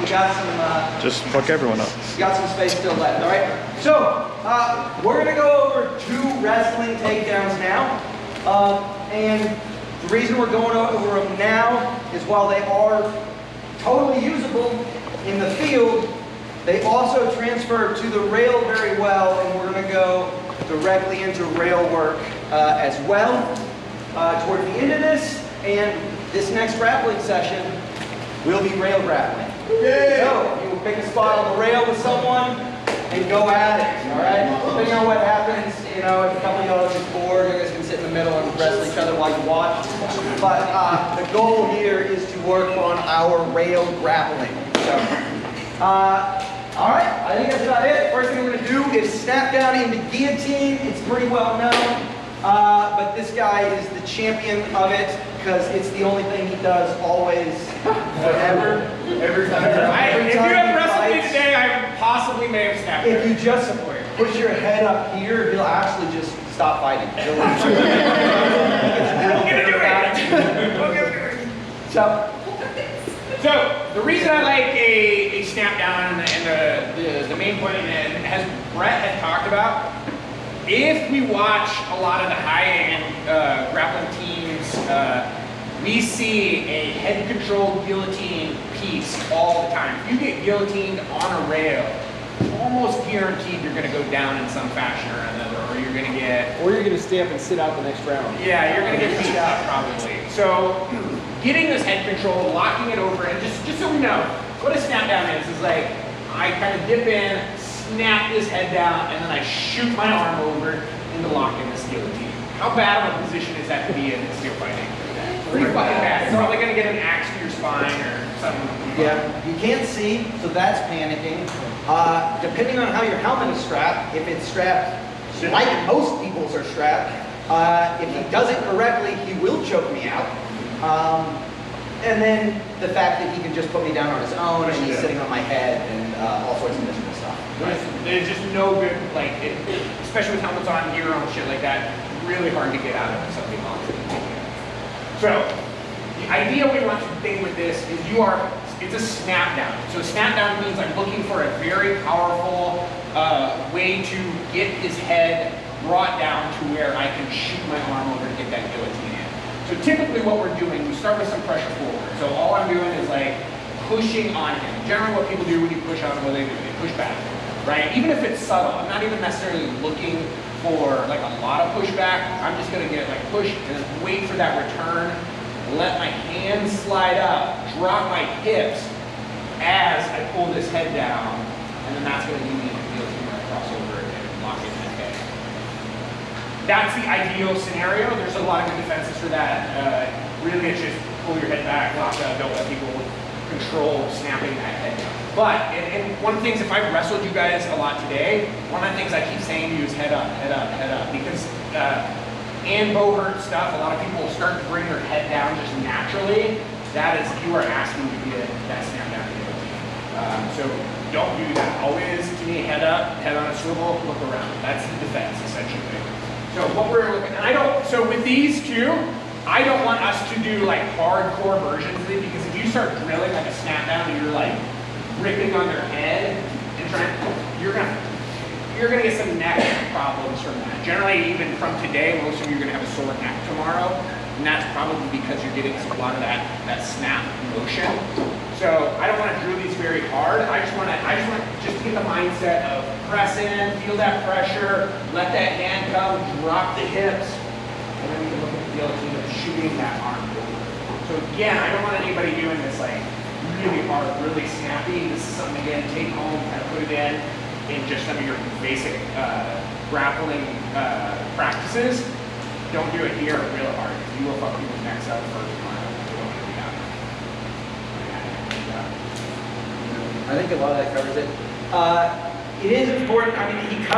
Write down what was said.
we got some. Just fuck everyone up. We got some space still left. All right. So we're gonna go over 2 wrestling takedowns now, and the reason we're going over them now is while they are totally usable in the field, they also transfer to the rail very well, and we're going to go directly into rail work as well toward the end of this. And this next grappling session will be rail grappling. Yeah. So you will pick a spot on the rail with someone and go at it. All right. Depending on what happens, you know, if a couple of y'all are just bored, you guys can sit in the middle and wrestle each other while you watch. But the goal here is to work on our rail grappling. So, all right. I think that's about it. First thing we're going to do is snap down into guillotine. It's pretty well known. But this guy is the champion of it because it's the only thing he does always, forever. Every time. If you have wrestled me today, I possibly may have snapped. If you just push your head up here, he'll actually just stop fighting. We'll get into it. So the reason I like a snap down and the main point, and as Brett had talked about, if we watch a lot of the high-end grappling teams, we see a head-controlled guillotine piece all the time. If you get guillotined on a rail, almost guaranteed you're going to go down in some fashion or another, or you're going to get... Or you're going to stay up and sit out the next round. Yeah, you're going to get beat up probably. So getting this head control, locking it over, and just so we know, what a snap down is like, I kind of dip in, snap this head down, and then I shoot my arm over into locking this guillotine. How bad of a position is that to be in if you're fighting? Pretty fucking bad. You're probably going to get an axe to your spine or something. Yeah, you can't see, so that's panicking. Depending on how your helmet is strapped, if it's strapped like most people's are strapped, if he does it correctly, he will choke me out. And then the fact that he can just put me down on his own and he's sitting on my head and all sorts of miserable stuff. There's just no good, like, especially with helmets on, gear on, shit like that, really hard to get out of something on. So, the idea we want to think with this is it's a snap down. So snap down means I'm looking for a very powerful way to get his head brought down to where I can shoot my arm over and get that guillotine in. So typically what we're doing, we start with some pressure forward. So all I'm doing is like pushing on him. Generally what people do when you push on them, what they do, they push back, right? Even if it's subtle, I'm not even necessarily looking for like a lot of pushback. I'm just gonna get like push and wait for that return, let my hands slide up, drop my hips as I pull this head down, and then that's gonna give me the guillotine when I cross over and lock in that head. That's the ideal scenario. There's a lot of good defenses for that. Really, it's just pull your head back, lock up, don't let people control snapping that head down. But, and one of the things, if I've wrestled you guys a lot today, one of the things I keep saying to you is head up, head up, head up. Because in bow hurt stuff, a lot of people start to bring their head down just naturally. That is, you are asking to get that snap down guillotine. So don't do that. Always, to me, head up, head on a swivel, look around. That's the defense, essentially. So what we're looking, and so with these two, I don't want us to do like hardcore versions of it, because if you start drilling like a snap down and you're like ripping on their head and trying, you're gonna get some neck problems from that. Generally, even from today, most of you are gonna have a sore neck tomorrow, and that's probably because you're getting a lot of that snap motion. So I don't want to drill these very hard. I just want to get the mindset of press in, feel that pressure, let that hand come, drop the hips, and then we can look at the guillotine of shooting that arm over. So again, I don't want anybody doing this like really hard, really snappy. This is something, again, take home, kind of put it in just some of your basic grappling practices. Don't do it here real hard. You will fuck people's necks up first time. You don't want to do that. I think a lot of that covers it. It is important, I mean, he covers